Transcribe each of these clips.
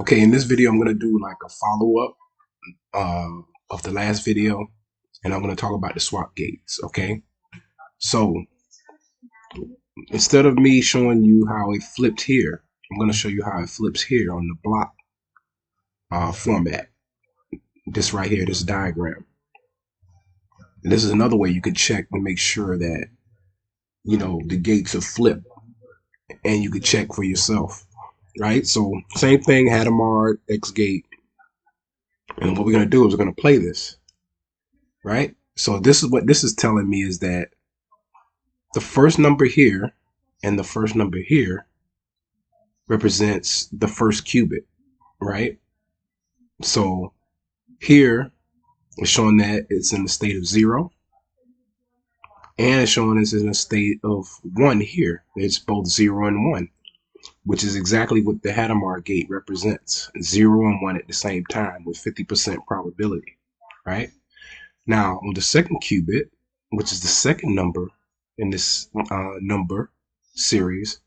Okay, in this video, I'm going to do like a follow-up of the last video, and I'm going to talk about the swap gates, okay? So instead of me showing you how it flipped here, I'm going to show you how it flips here on the block format. This right here, this diagram. And this is another way you could check to make sure that, the gates are flipped, and you could check for yourself, right? So same thing, Hadamard, X gate. And what we're going to do is we're going to play this, right? So this is what this is telling me is that the first number here and the first number here represents the first qubit, right? So here it's showing that it's in the state of 0, and it's showing it's in a state of 1 here. It's both 0 and 1, which is exactly what the Hadamard gate represents. 0 and 1 at the same time with 50% probability, right? Now, on the second qubit, which is the second number in this number series,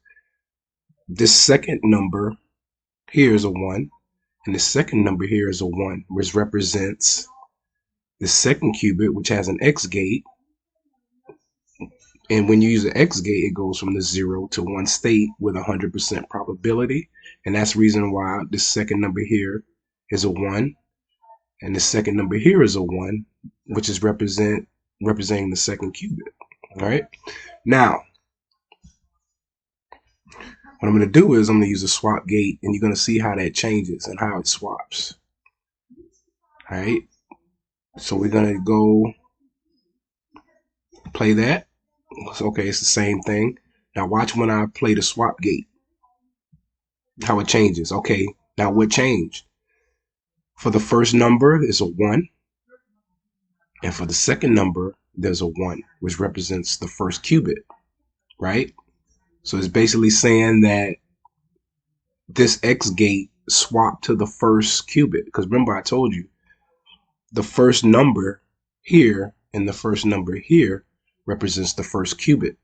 this second number here is a 1, and the second number here is a 1, which represents the second qubit, which has an X gate. And when you use an X gate, it goes from the 0 to 1 state with 100% probability. And that's the reason why the second number here is a 1, and the second number here is a 1, which is representing the second qubit. All right. Now, what I'm going to do is I'm going to use a swap gate, and you're going to see how that changes and how it swaps. All right. So we're going to go play that. Okay, it's the same thing. Now watch when I play the swap gate, how it changes. Okay, now what changed? For the first number is a 1, and for the second number there's a 1, which represents the first qubit, right? So it's basically saying that this X gate swapped to the first qubit, because remember I told you the first number here and the first number here represents the first qubit.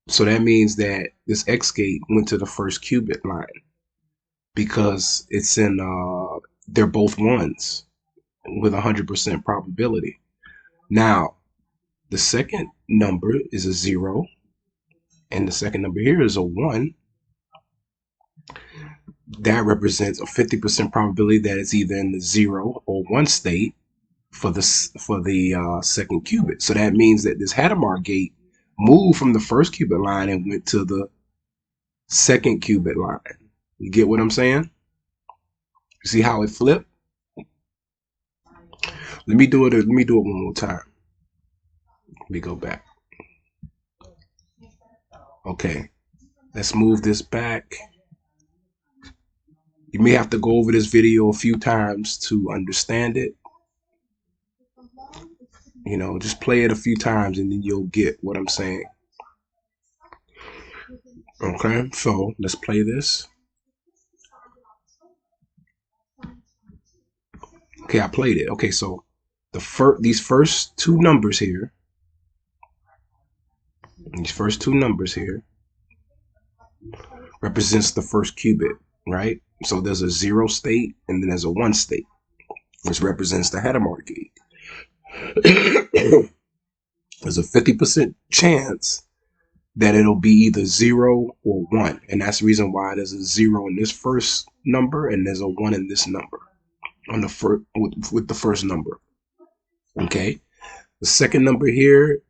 So that means that this X gate went to the first qubit line because it's in they're both 1s with 100% probability. Now the second number is a 0, and the second number here is a 1. That represents a 50% probability that it's either in the 0 or 1 state for the second qubit. So that means that this Hadamard gate moved from the first qubit line and went to the second qubit line. You get what I'm saying? You see how it flipped? Let me do it one more time. Let me go back. Okay, let's move this back. You may have to go over this video a few times to understand it. Just play it a few times and then you'll get what I'm saying. Okay, so let's play this. Okay, I played it. Okay, so these first two numbers here represents the first qubit, right? So there's a 0 state and then there's a 1 state, which represents the Hadamard gate. There's a 50% chance that it'll be either 0 or 1, and that's the reason why there's a 0 in this first number and there's a 1 in this number on the first with the first number. Okay, the second number here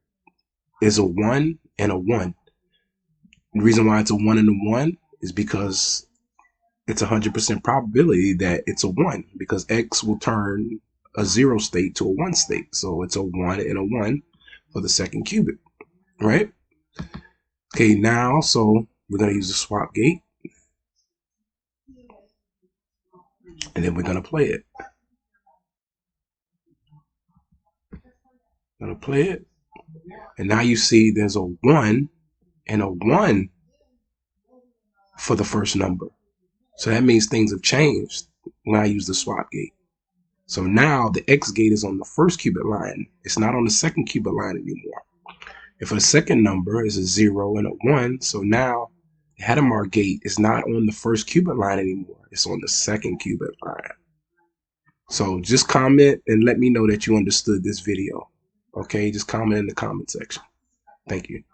is a 1 and a 1. The reason why it's a 1 and a 1 is because it's 100% probability that it's a 1, because X will turn a 0 state to a 1 state. So it's a 1 and a 1 for the second qubit, right? Okay, now, so we're going to use the swap gate, and then we're going to play it. And now you see there's a 1 and a 1 for the first number. So that means things have changed when I use the swap gate. So now the X gate is on the first qubit line. It's not on the second qubit line anymore. And for the second number is a 0 and a 1. So now the Hadamard gate is not on the first qubit line anymore. It's on the second cube at 5. So just comment and let me know that you understood this video. Okay, just comment in the comment section. Thank you.